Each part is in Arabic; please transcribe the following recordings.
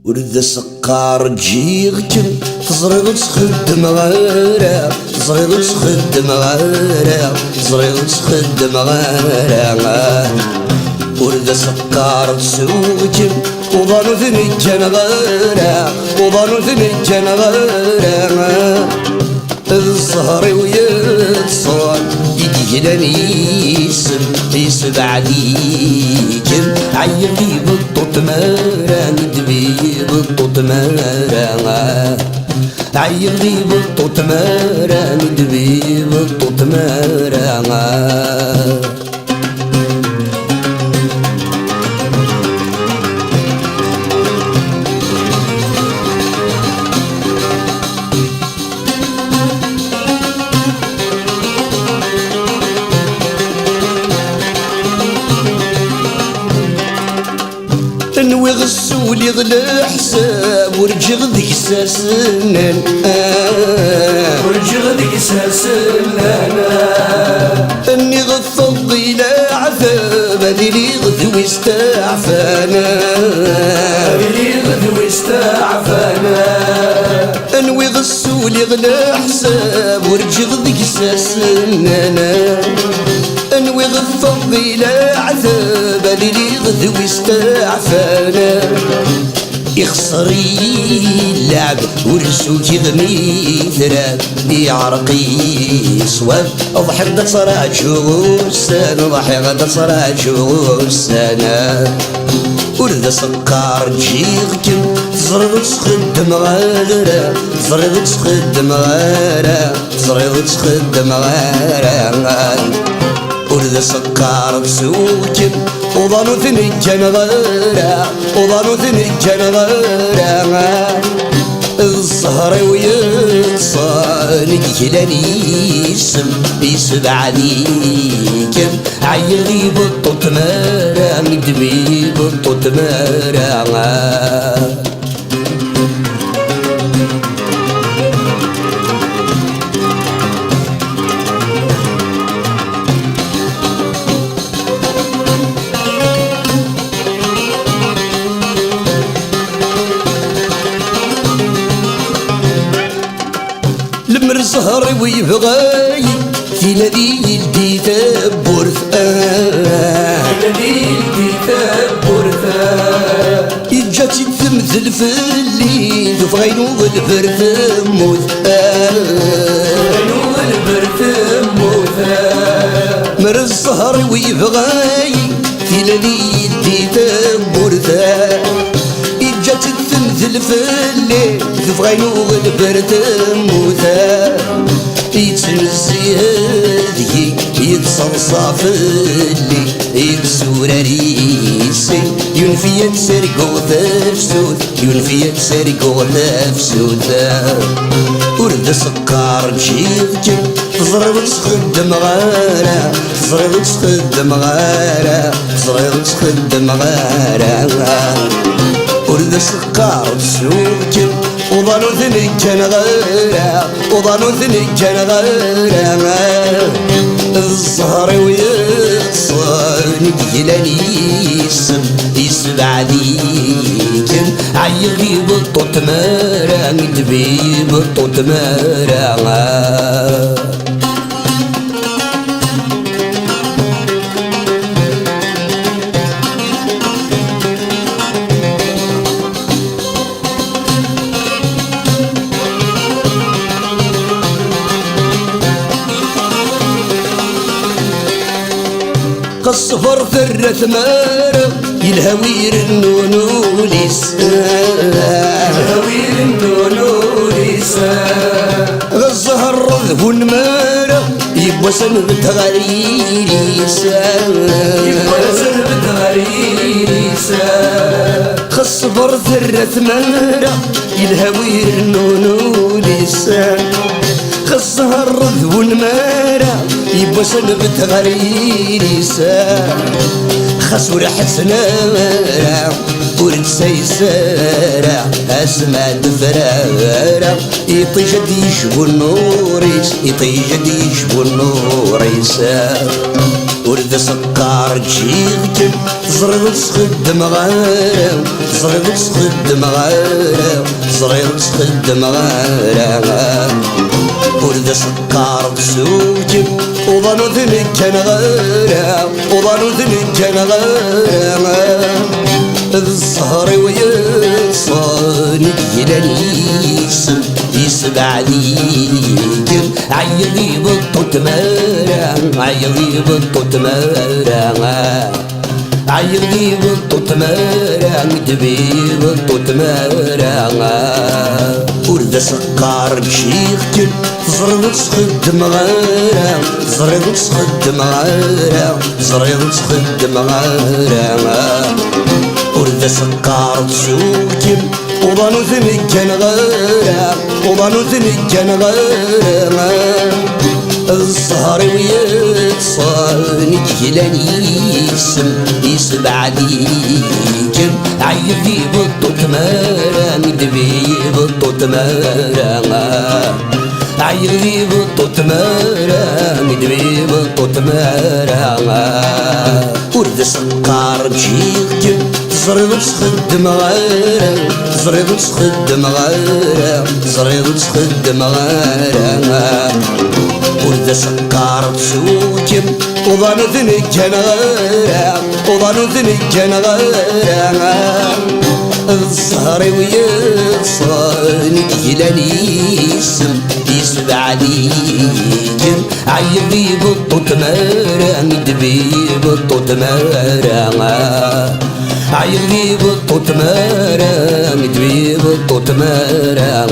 ورد سقار جيغكن تزريغ تخدم غيرها تزريغ تخدم غيرها تزريغ تخدم غيرها ورد سقار تسوقكن وظنو ثنجن غيرها وظنو ثنجن غيرها الزهر ويتصال يجيلني يسب عليكن عيلي بالطوط مارا ندبي بالطوط مارا عيلي بالطوط مارا ندبي بالطوط مارا نوي غسولي غلا حساب ورجغ ذيك ساسنان ورجغ ذيك ساسنان اني غفض الى عذاب هذي لي غدوي استعفانا هذي لي غدوي استعفانا انوي غسولي غلا حساب ورجغ ذيك ساسنان انوي غفض الى عذاب هذي لي غدوي استعفانا يخسري اللعب ورسوكي ذمي ثراب يعرقي صواب اضحك دا صراع شغوسان اضحك دا صراع شغوسان ورد سقار جيغكن تزرد تخدم غيرها تزرد تخدم غيرها تزرد تخدم غيرها ورد سقار تسوكن وظنو ثنجن غيرها وظنو ثنجن غيرها الزهر ويتصال يجيلني يسب عليكن عيلي بالطوط مارا ندبي بالطوط مارا الزهر ويبغاي في الذي يلدي تبورث الذي يلدي تبورث يجاتي تمثل في الليل وفغينو البرث موت غينو البرث موت مر الزهر ويبغاي في الذي يلدي تبورث يجاتي تمثل في الليل تبغينو البرد موثا يتنزي هذي يتصلصى في اللي يكسور ريسي ينفي تسرقو ذفسوث ينفي تسرقو ذفسوث ورد سقار جيغكن تزرد تخدم غارة تزرد تخدم غارة تزرد تخدم غارة ورد سقار تسوكن وظنو ثنجن غيرها وظنو ثنجن غيرها الزهر ويتصال يجيلني يسب عليكن عيلي بالطوط مارا ندبي بالطوط مارا الصفر ثرة مارا يلهوير النونوليس يلهوير النونوليس غزها الرذب المارا يبوى سنبت غريسا يبوى سنبت غريسا خصبر ثرة ثمارة الهوي النونو لسان خصها الرذ والمارة يبوس نبت غرير يسان خصو حسنا مارة ورد سيسارة اسمع دفرارة يطيجد يشبو النوريس يطيجد يشبو النوريس ورد سكر تشيغتن زريض سخد مغارة زريض سخد مغارة زريض سخد مغارة ورد سكر تسوجن وظنو ذنك كان غارة وظنو ذنك كان غارة الزهر ويصاني يلانيس يسبع ليك عيضي بطوط مارا عيضي بطوط مارا عيضي بطوط مارا ندبي بطوط مارا ورد سكر بشيختن زريض سخد مغارة زريض سخد مغارة زريض سخد مغارة ورد سكر تسوجن وظنو ذنك كان غارة وظنو ذنك كان غارة الزهر ويتصاني يلانيس يسبع ليك عيدي بطوط مارا ندبي بطوط مارا عيدي بطوط مارا ندبي بطوط مارا ورد سكر بشيختن زريض سخد مغارة زريض سخد مغارة زريض سخد مغارة ورد سكر تسوجن وظنو ذنك كان غارة وظنو ذنك كان غارة الزهر ويصاني يلانيس يسبع ليك عيدي بطوط مارا ندبي بطوط مارا عيدي بطوط مارا ندبي بطوط مارا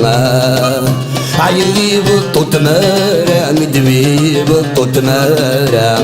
عيدي بطوط مارا ندبي بطوط مارا